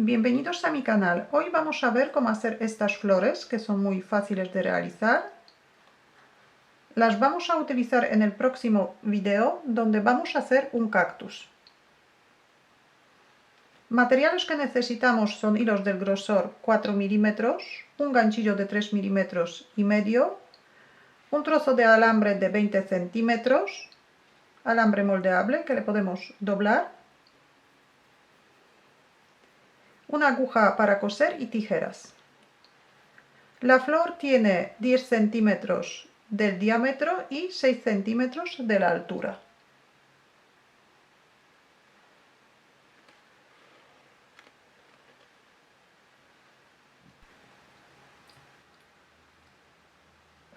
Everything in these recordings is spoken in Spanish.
Bienvenidos a mi canal. Hoy vamos a ver cómo hacer estas flores que son muy fáciles de realizar. Las vamos a utilizar en el próximo video donde vamos a hacer un cactus. Materiales que necesitamos son hilos del grosor 4 milímetros, un ganchillo de 3 milímetros y medio, un trozo de alambre de 20 centímetros, alambre moldeable que le podemos doblar, una aguja para coser y tijeras. La flor tiene 10 centímetros del diámetro y 6 centímetros de la altura.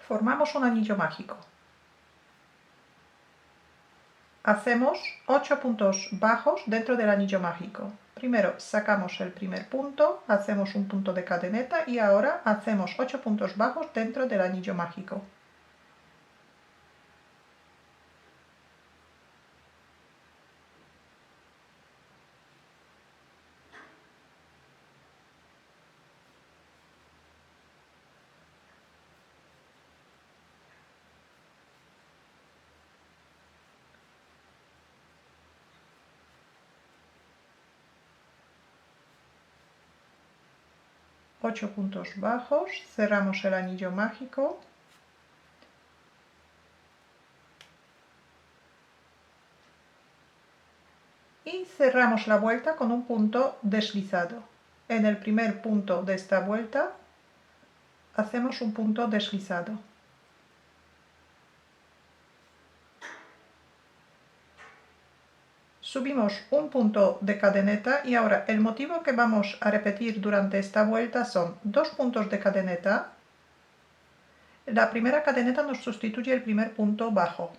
Formamos un anillo mágico. Hacemos 8 puntos bajos dentro del anillo mágico. Primero sacamos el primer punto, hacemos un punto de cadeneta y ahora hacemos 8 puntos bajos dentro del anillo mágico. Ocho puntos bajos, cerramos el anillo mágico y cerramos la vuelta con un punto deslizado. En el primer punto de esta vuelta hacemos un punto deslizado. Subimos un punto de cadeneta y ahora el motivo que vamos a repetir durante esta vuelta son 2 puntos de cadeneta. La primera cadeneta nos sustituye el primer punto bajo.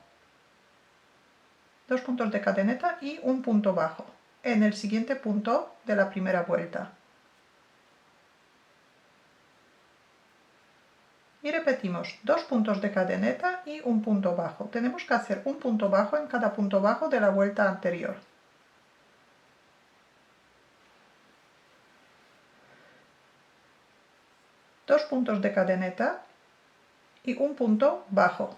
2 puntos de cadeneta y un punto bajo en el siguiente punto de la primera vuelta. Y repetimos 2 puntos de cadeneta y un punto bajo. Tenemos que hacer un punto bajo en cada punto bajo de la vuelta anterior. Dos puntos de cadeneta y un punto bajo.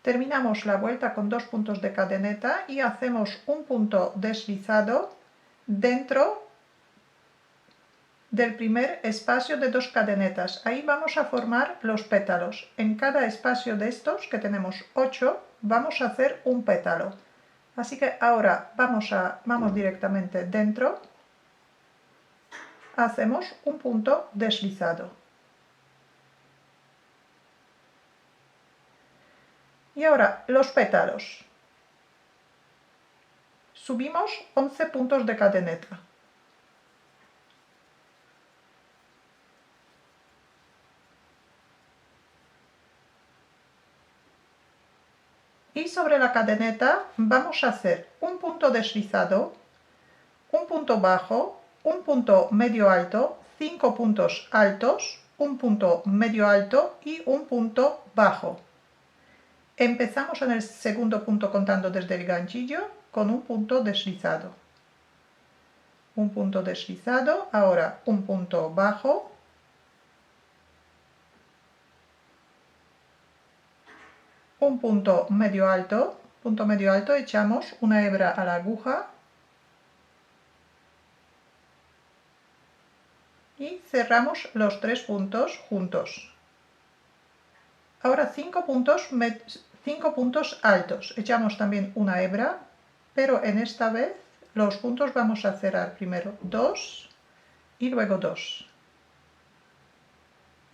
Terminamos la vuelta con 2 puntos de cadeneta y hacemos un punto deslizado dentro del primer espacio de 2 cadenetas. Ahí vamos a formar los pétalos. En cada espacio de estos, que tenemos 8, vamos a hacer un pétalo. Así que ahora vamos directamente dentro, hacemos un punto deslizado. Y ahora los pétalos. Subimos 11 puntos de cadeneta. Y sobre la cadeneta vamos a hacer un punto deslizado, un punto bajo, un punto medio alto, 5 puntos altos, un punto medio alto y un punto bajo. Empezamos en el segundo punto contando desde el ganchillo con un punto deslizado. Un punto deslizado, ahora un punto bajo, un punto medio alto, echamos una hebra a la aguja y cerramos los 3 puntos juntos. Ahora 5 puntos altos, echamos también una hebra, pero en esta vez los puntos vamos a cerrar primero 2 y luego 2.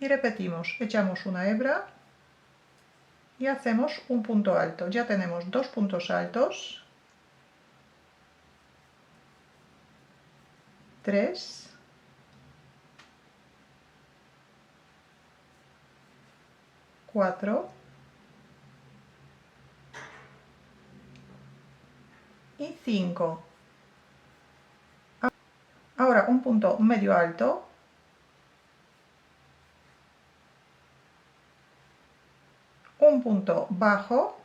Y repetimos, echamos una hebra y hacemos un punto alto. Ya tenemos 2 puntos altos, 3, 4 y 5. Ahora un punto medio alto, un punto bajo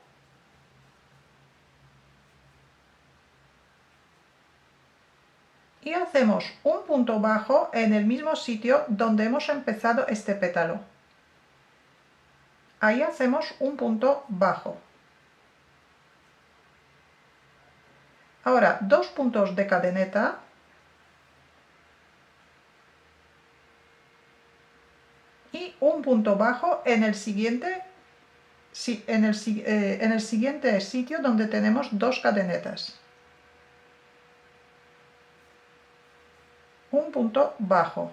y hacemos un punto bajo en el mismo sitio donde hemos empezado este pétalo. Ahí hacemos un punto bajo. Ahora 2 puntos de cadeneta y un punto bajo en el siguiente sitio donde tenemos 2 cadenetas. Un punto bajo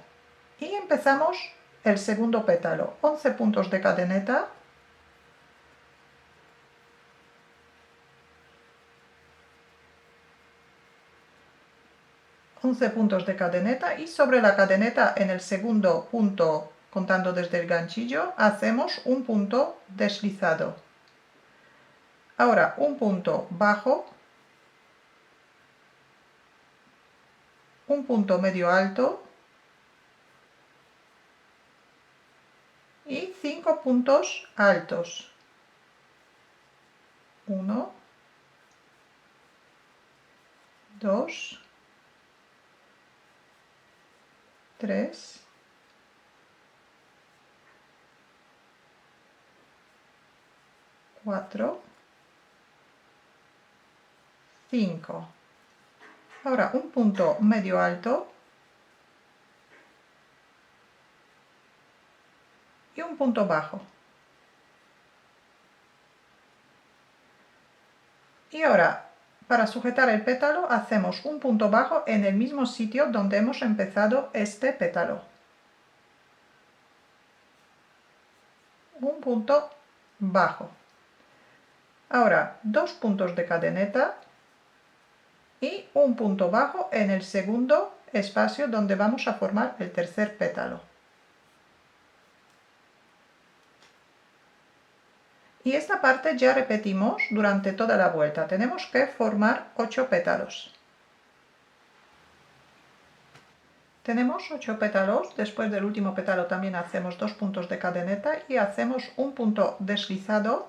y empezamos el segundo pétalo. 11 puntos de cadeneta, y sobre la cadeneta en el segundo punto, contando desde el ganchillo, hacemos un punto deslizado. Ahora un punto bajo, un punto medio alto y 5 puntos altos. 1, 2, 3, 4, 5. Ahora un punto medio alto y un punto bajo. Y ahora, para sujetar el pétalo, hacemos un punto bajo en el mismo sitio donde hemos empezado este pétalo. Un punto bajo. Ahora, 2 puntos de cadeneta y un punto bajo en el segundo espacio donde vamos a formar el tercer pétalo. Y esta parte ya repetimos durante toda la vuelta. Tenemos que formar 8 pétalos. Tenemos 8 pétalos, después del último pétalo también hacemos 2 puntos de cadeneta y hacemos un punto deslizado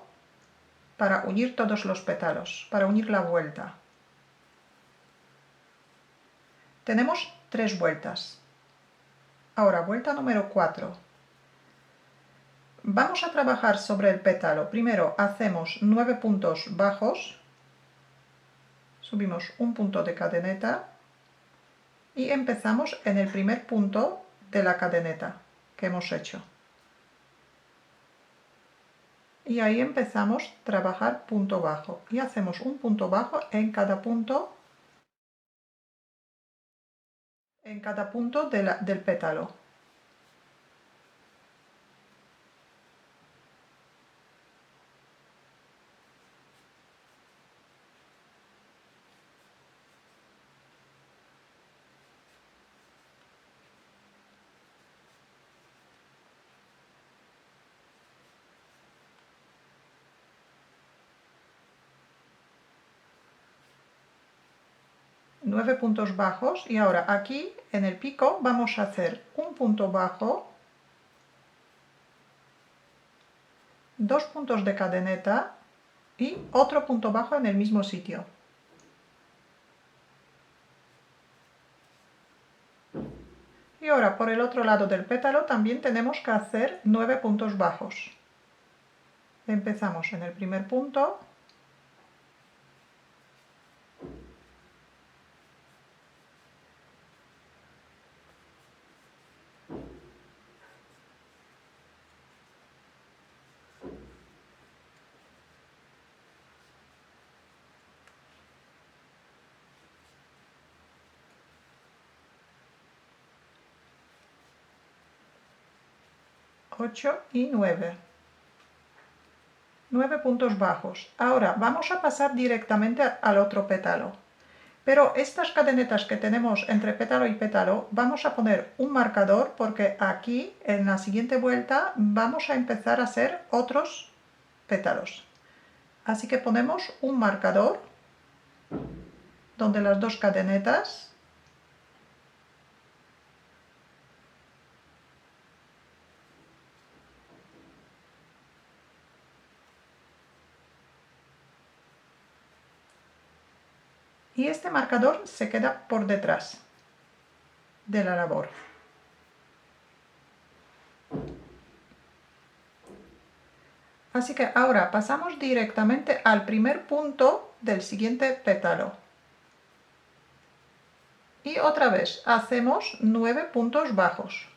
para unir todos los pétalos, para unir la vuelta. Tenemos 3 vueltas. Ahora, vuelta número 4. Vamos a trabajar sobre el pétalo. Primero hacemos 9 puntos bajos, subimos un punto de cadeneta y empezamos en el primer punto de la cadeneta que hemos hecho. Y ahí empezamos a trabajar punto bajo y hacemos un punto bajo en cada punto del pétalo. Nueve puntos bajos y ahora aquí en el pico vamos a hacer un punto bajo, 2 puntos de cadeneta y otro punto bajo en el mismo sitio. Y ahora por el otro lado del pétalo también tenemos que hacer 9 puntos bajos. Empezamos en el primer punto, ocho y 9. 9 puntos bajos. Ahora vamos a pasar directamente al otro pétalo. Pero estas cadenetas que tenemos entre pétalo y pétalo, vamos a poner un marcador porque aquí, en la siguiente vuelta, vamos a empezar a hacer otros pétalos. Así que ponemos un marcador donde las dos cadenetas. Y este marcador se queda por detrás de la labor. Así que ahora pasamos directamente al primer punto del siguiente pétalo. Y otra vez hacemos 9 puntos bajos.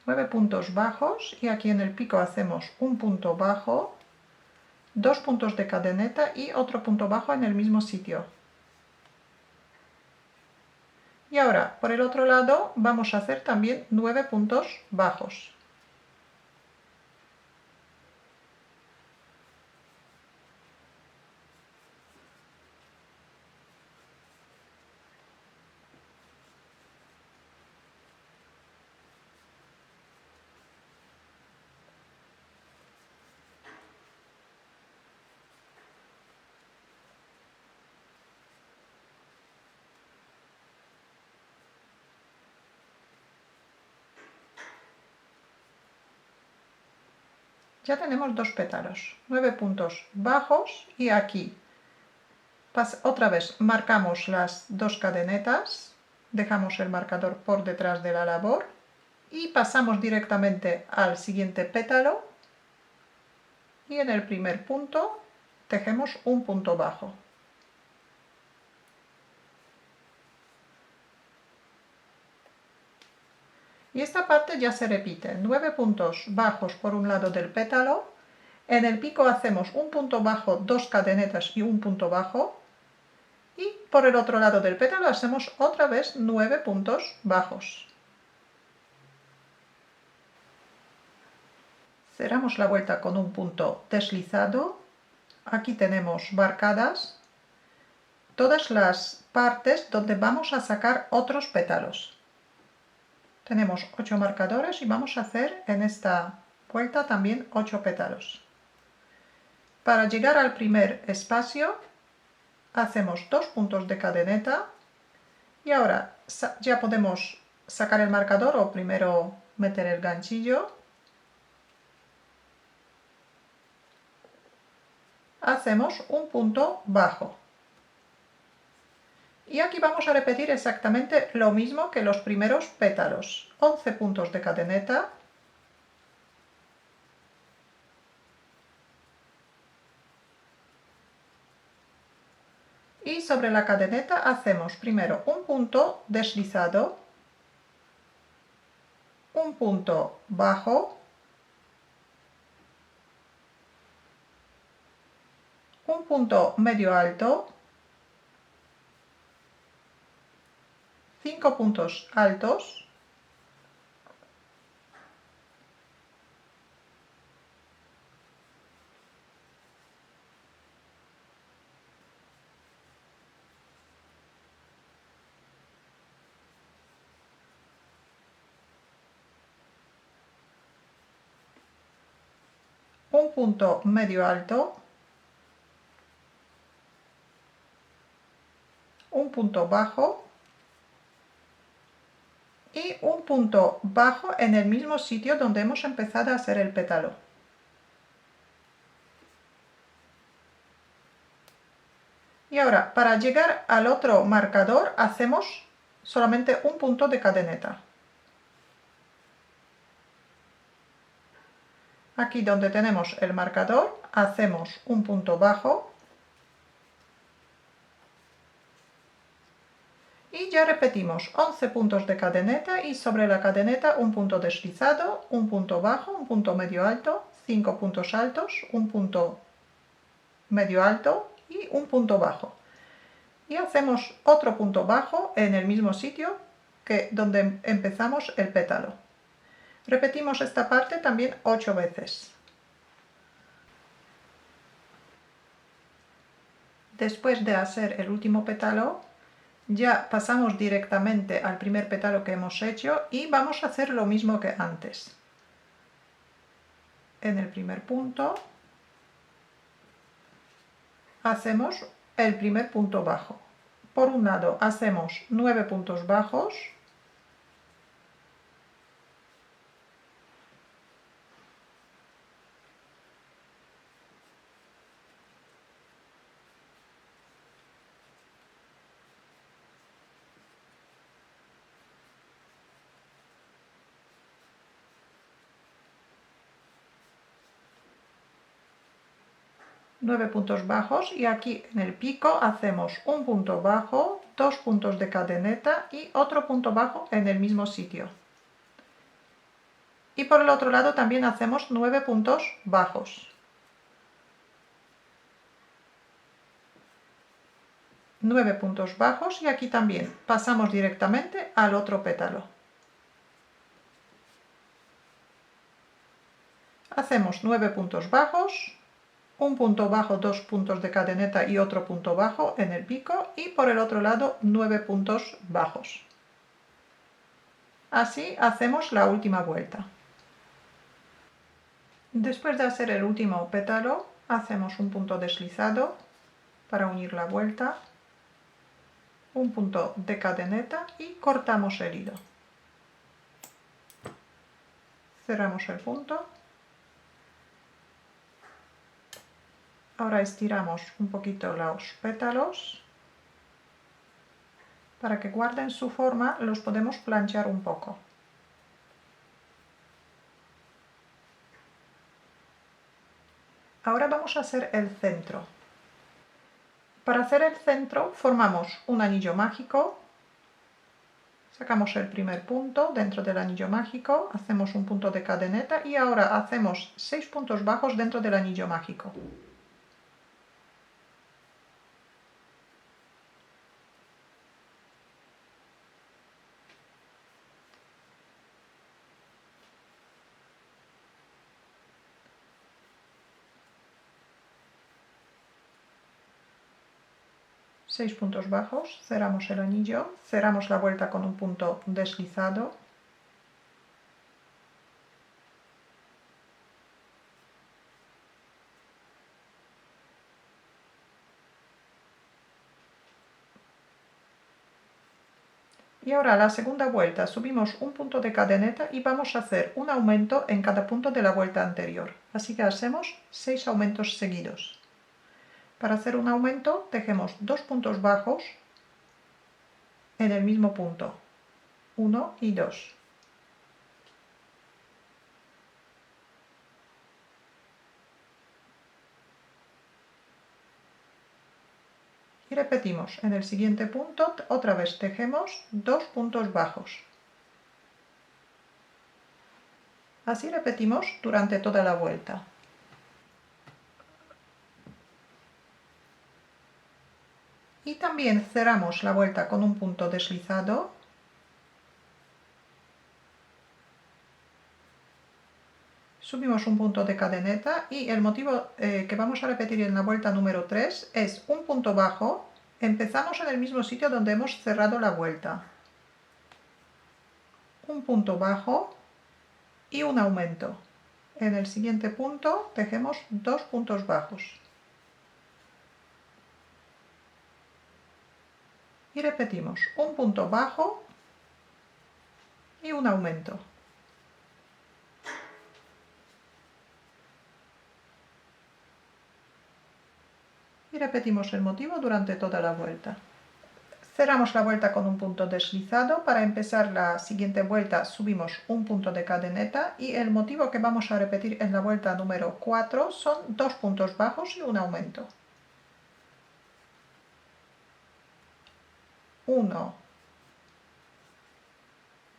Nueve puntos bajos y aquí en el pico hacemos un punto bajo, 2 puntos de cadeneta y otro punto bajo en el mismo sitio. Y ahora por el otro lado vamos a hacer también 9 puntos bajos. Ya tenemos dos pétalos, 9 puntos bajos y aquí otra vez marcamos las dos cadenetas, dejamos el marcador por detrás de la labor y pasamos directamente al siguiente pétalo y en el primer punto tejemos un punto bajo. Y esta parte ya se repite, 9 puntos bajos por un lado del pétalo, en el pico hacemos un punto bajo, 2 cadenetas y un punto bajo, y por el otro lado del pétalo hacemos otra vez 9 puntos bajos. Cerramos la vuelta con un punto deslizado, aquí tenemos marcadas todas las partes donde vamos a sacar otros pétalos. Tenemos 8 marcadores y vamos a hacer en esta vuelta también 8 pétalos. Para llegar al primer espacio hacemos 2 puntos de cadeneta y ahora ya podemos sacar el marcador o primero meter el ganchillo. Hacemos un punto bajo. Y aquí vamos a repetir exactamente lo mismo que los primeros pétalos. 11 puntos de cadeneta. Y sobre la cadeneta hacemos primero un punto deslizado, un punto bajo, un punto medio alto, 5 puntos altos, un punto medio alto, un punto bajo y un punto bajo en el mismo sitio donde hemos empezado a hacer el pétalo. Y ahora, para llegar al otro marcador, hacemos solamente un punto de cadeneta. Aquí donde tenemos el marcador, hacemos un punto bajo y ya repetimos 11 puntos de cadeneta y sobre la cadeneta un punto deslizado, un punto bajo, un punto medio alto, 5 puntos altos, un punto medio alto y un punto bajo. Y hacemos otro punto bajo en el mismo sitio que donde empezamos el pétalo. Repetimos esta parte también 8 veces. Después de hacer el último pétalo, ya pasamos directamente al primer pétalo que hemos hecho y vamos a hacer lo mismo que antes. En el primer punto hacemos el primer punto bajo. Por un lado hacemos 9 puntos bajos, y aquí en el pico hacemos un punto bajo, 2 puntos de cadeneta y otro punto bajo en el mismo sitio. Y por el otro lado también hacemos 9 puntos bajos. 9 puntos bajos y aquí también pasamos directamente al otro pétalo. Hacemos 9 puntos bajos, un punto bajo, 2 puntos de cadeneta y otro punto bajo en el pico y por el otro lado 9 puntos bajos. Así hacemos la última vuelta. Después de hacer el último pétalo, hacemos un punto deslizado para unir la vuelta, un punto de cadeneta y cortamos el hilo. Cerramos el punto. Ahora estiramos un poquito los pétalos. Para que guarden su forma, los podemos planchar un poco. Ahora vamos a hacer el centro. Para hacer el centro formamos un anillo mágico, sacamos el primer punto dentro del anillo mágico, hacemos un punto de cadeneta y ahora hacemos 6 puntos bajos dentro del anillo mágico. Seis puntos bajos, cerramos el anillo, cerramos la vuelta con un punto deslizado. Y ahora a la segunda vuelta subimos un punto de cadeneta y vamos a hacer un aumento en cada punto de la vuelta anterior. Así que hacemos 6 aumentos seguidos. Para hacer un aumento dejemos 2 puntos bajos en el mismo punto, 1 y 2. Y repetimos, en el siguiente punto otra vez tejemos 2 puntos bajos. Así repetimos durante toda la vuelta. Y también cerramos la vuelta con un punto deslizado. Subimos un punto de cadeneta y el motivo que vamos a repetir en la vuelta número 3 es un punto bajo. Empezamos en el mismo sitio donde hemos cerrado la vuelta. Un punto bajo y un aumento. En el siguiente punto tejemos 2 puntos bajos. Y repetimos un punto bajo y un aumento. Y repetimos el motivo durante toda la vuelta. Cerramos la vuelta con un punto deslizado. Para empezar la siguiente vuelta subimos un punto de cadeneta y el motivo que vamos a repetir en la vuelta número 4 son 2 puntos bajos y un aumento. 1,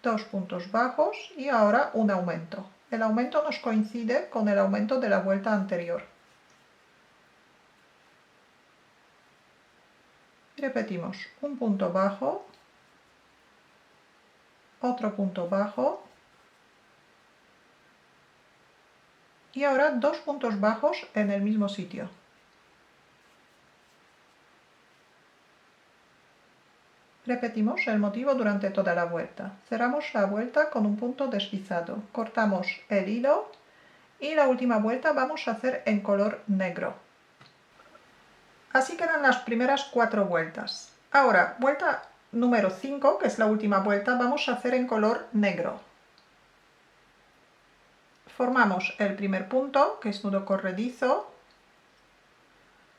2 puntos bajos y ahora un aumento. El aumento nos coincide con el aumento de la vuelta anterior. Repetimos un punto bajo, otro punto bajo y ahora 2 puntos bajos en el mismo sitio. Repetimos el motivo durante toda la vuelta. Cerramos la vuelta con un punto deslizado. Cortamos el hilo y la última vuelta vamos a hacer en color negro. Así quedan las primeras 4 vueltas. Ahora, vuelta número 5, que es la última vuelta, vamos a hacer en color negro. Formamos el primer punto, que es nudo corredizo.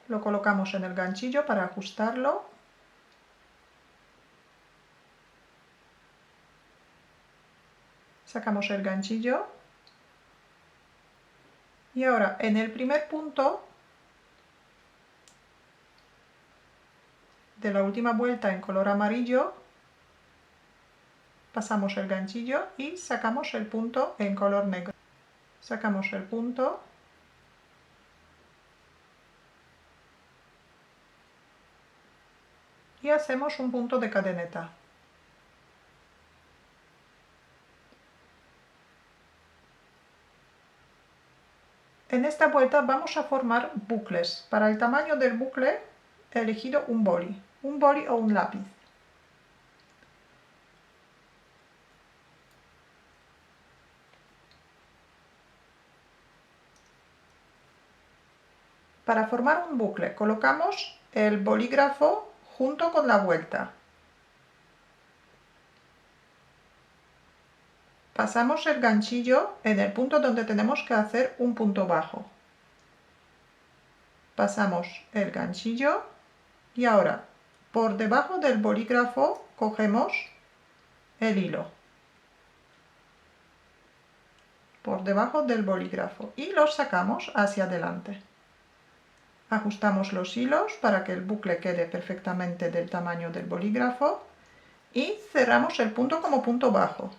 Lo colocamos en el ganchillo para ajustarlo. Sacamos el ganchillo. Y ahora, en el primer punto de la última vuelta en color amarillo, pasamos el ganchillo y sacamos el punto en color negro. Sacamos el punto y hacemos un punto de cadeneta. En esta vuelta vamos a formar bucles. Para el tamaño del bucle he elegido un boli o un lápiz. Para formar un bucle colocamos el bolígrafo junto con la vuelta. Pasamos el ganchillo en el punto donde tenemos que hacer un punto bajo. Pasamos el ganchillo y ahora por debajo del bolígrafo cogemos el hilo. Por debajo del bolígrafo y lo sacamos hacia adelante. Ajustamos los hilos para que el bucle quede perfectamente del tamaño del bolígrafo y cerramos el punto como punto bajo.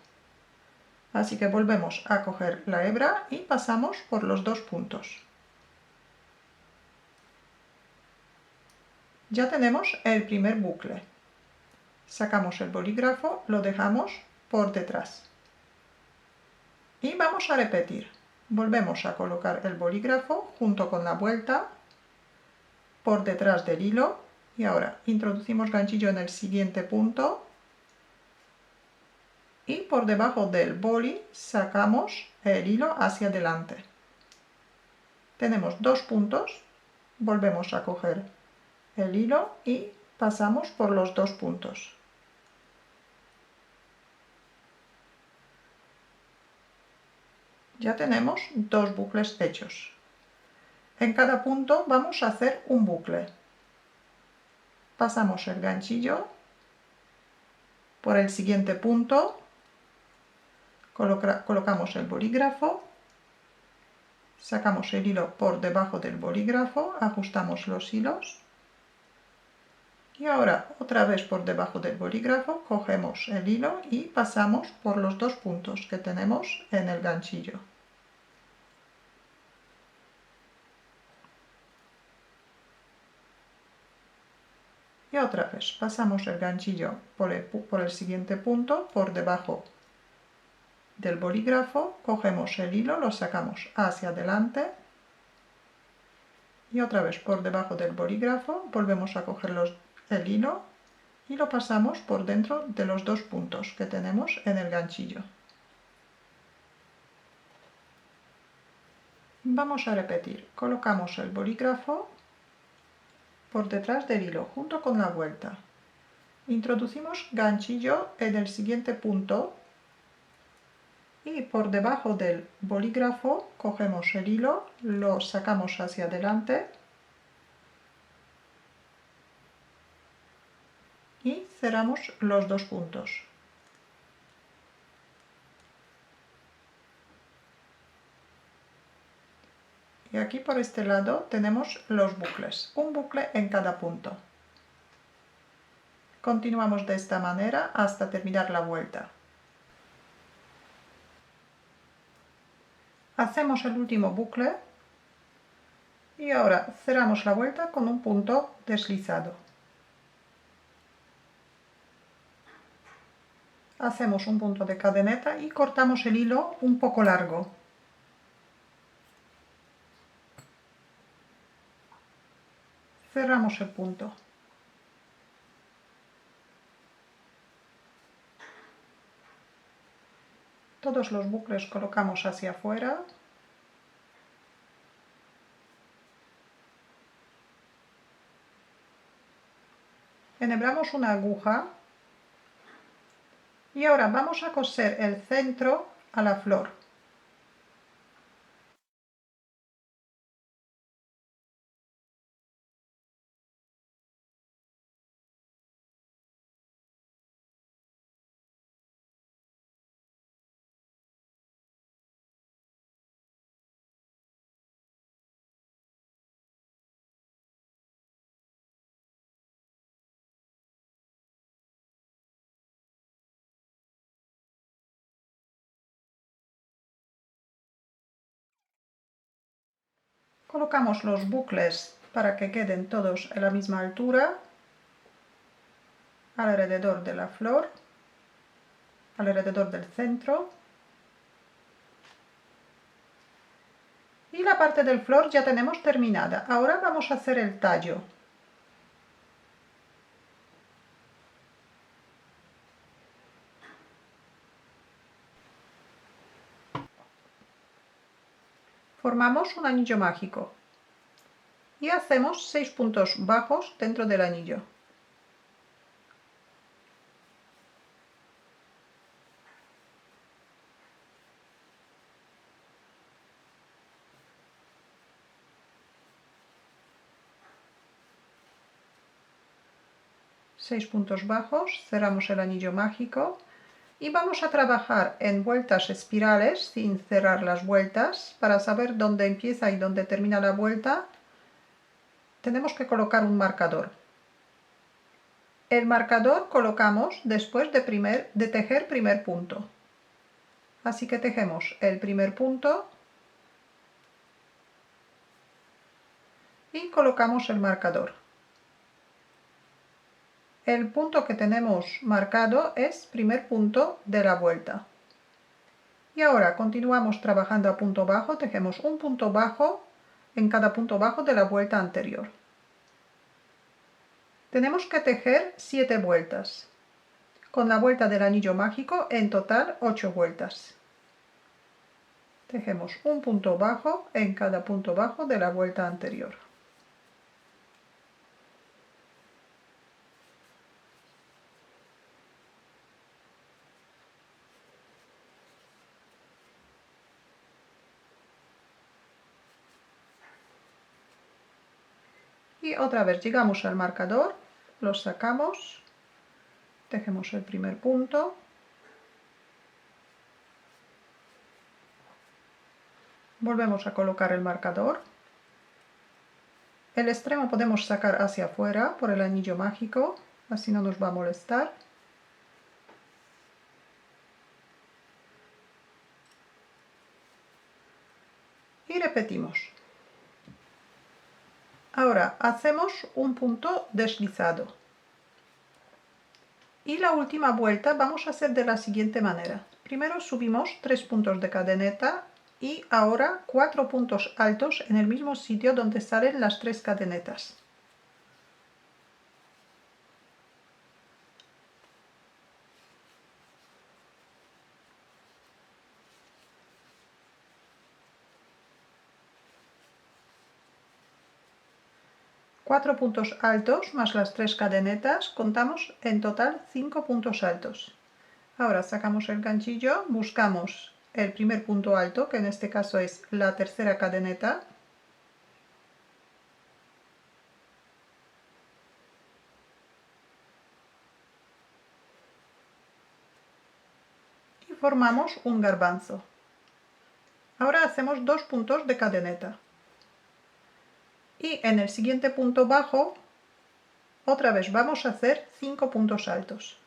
Así que volvemos a coger la hebra y pasamos por los 2 puntos. Ya tenemos el primer bucle. Sacamos el bolígrafo, lo dejamos por detrás. Y vamos a repetir. Volvemos a colocar el bolígrafo junto con la vuelta por detrás del hilo y ahora introducimos ganchillo en el siguiente punto y por debajo del boli sacamos el hilo hacia adelante. Tenemos 2 puntos, volvemos a coger el hilo y pasamos por los 2 puntos. Ya tenemos 2 bucles hechos. En cada punto vamos a hacer un bucle. Pasamos el ganchillo por el siguiente punto, colocamos el bolígrafo, sacamos el hilo por debajo del bolígrafo, ajustamos los hilos y ahora otra vez por debajo del bolígrafo cogemos el hilo y pasamos por los 2 puntos que tenemos en el ganchillo. Y otra vez pasamos el ganchillo por el siguiente punto, por debajo del bolígrafo, cogemos el hilo, lo sacamos hacia adelante y otra vez por debajo del bolígrafo volvemos a coger el hilo y lo pasamos por dentro de los 2 puntos que tenemos en el ganchillo. Vamos a repetir, colocamos el bolígrafo por detrás del hilo junto con la vuelta. Introducimos ganchillo en el siguiente punto y por debajo del bolígrafo cogemos el hilo, lo sacamos hacia adelante y cerramos los dos puntos. Y aquí por este lado tenemos los bucles, un bucle en cada punto. Continuamos de esta manera hasta terminar la vuelta. Hacemos el último bucle y ahora cerramos la vuelta con un punto deslizado. Hacemos un punto de cadeneta y cortamos el hilo un poco largo. Cerramos el punto. Todos los bucles colocamos hacia afuera. Enhebramos una aguja y ahora vamos a coser el centro a la flor. Colocamos los bucles para que queden todos a la misma altura, alrededor de la flor, alrededor del centro. Y la parte del flor ya tenemos terminada. Ahora vamos a hacer el tallo. Formamos un anillo mágico y hacemos 6 puntos bajos dentro del anillo. Seis puntos bajos, cerramos el anillo mágico y vamos a trabajar en vueltas espirales sin cerrar las vueltas. Para saber dónde empieza y dónde termina la vuelta, tenemos que colocar un marcador. El marcador colocamos después de tejer primer punto. Así que tejemos el primer punto y colocamos el marcador. El punto que tenemos marcado es primer punto de la vuelta. Y ahora continuamos trabajando a punto bajo, tejemos un punto bajo en cada punto bajo de la vuelta anterior. Tenemos que tejer 7 vueltas. Con la vuelta del anillo mágico, en total 8 vueltas. Tejemos un punto bajo en cada punto bajo de la vuelta anterior. Y otra vez llegamos al marcador, lo sacamos, tejemos el primer punto, volvemos a colocar el marcador, el extremo podemos sacar hacia afuera por el anillo mágico, así no nos va a molestar. Y repetimos. Ahora hacemos un punto deslizado. Y la última vuelta vamos a hacer de la siguiente manera. Primero subimos 3 puntos de cadeneta y ahora 4 puntos altos en el mismo sitio donde salen las 3 cadenetas. Cuatro puntos altos más las 3 cadenetas, contamos en total 5 puntos altos. Ahora sacamos el ganchillo, buscamos el primer punto alto, que en este caso es la tercera cadeneta. formamos un garbanzo. Ahora hacemos 2 puntos de cadeneta. Y en el siguiente punto bajo, otra vez vamos a hacer 5 puntos altos.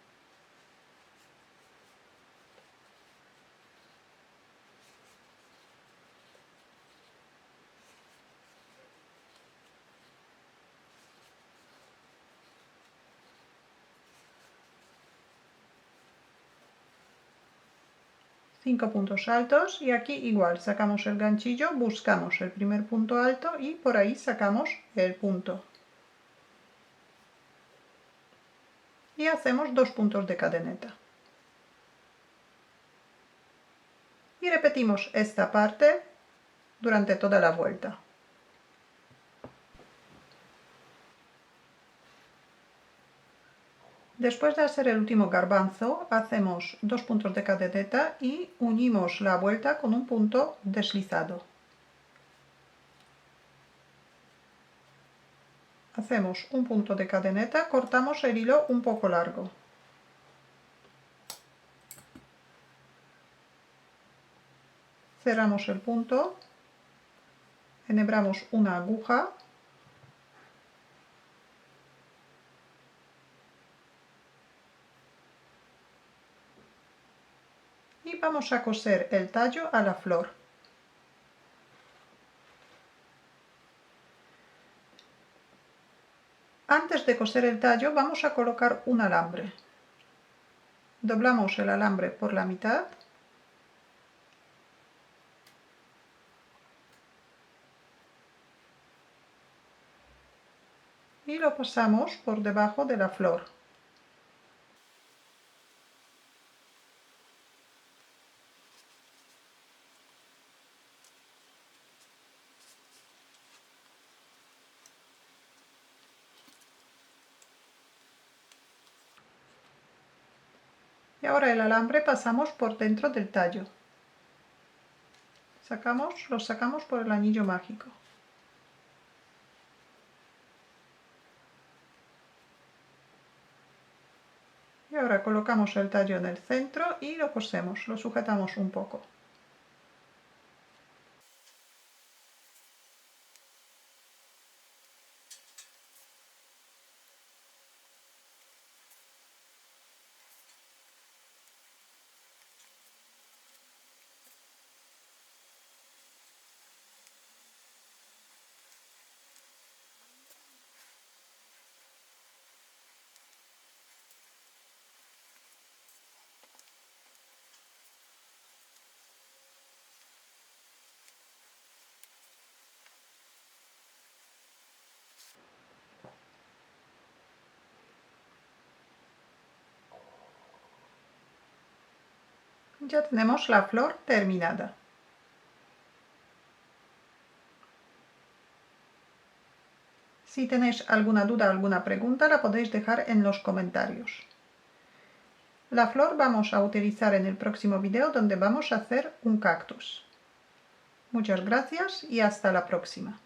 Cinco puntos altos y aquí igual sacamos el ganchillo, buscamos el primer punto alto y por ahí sacamos el punto. Y hacemos 2 puntos de cadeneta. Y repetimos esta parte durante toda la vuelta. Después de hacer el último garbanzo, hacemos 2 puntos de cadeneta y unimos la vuelta con un punto deslizado. Hacemos un punto de cadeneta, cortamos el hilo un poco largo. Cerramos el punto, enhebramos una aguja y vamos a coser el tallo a la flor. Antes de coser el tallo vamos a colocar un alambre. Doblamos el alambre por la mitad y lo pasamos por debajo de la flor. Y ahora el alambre pasamos por dentro del tallo. Lo sacamos por el anillo mágico. Y ahora colocamos el tallo en el centro y lo cosemos, lo sujetamos un poco. Ya tenemos la flor terminada. Si tenéis alguna duda, alguna pregunta, la podéis dejar en los comentarios. La flor vamos a utilizar en el próximo video donde vamos a hacer un cactus. Muchas gracias y hasta la próxima.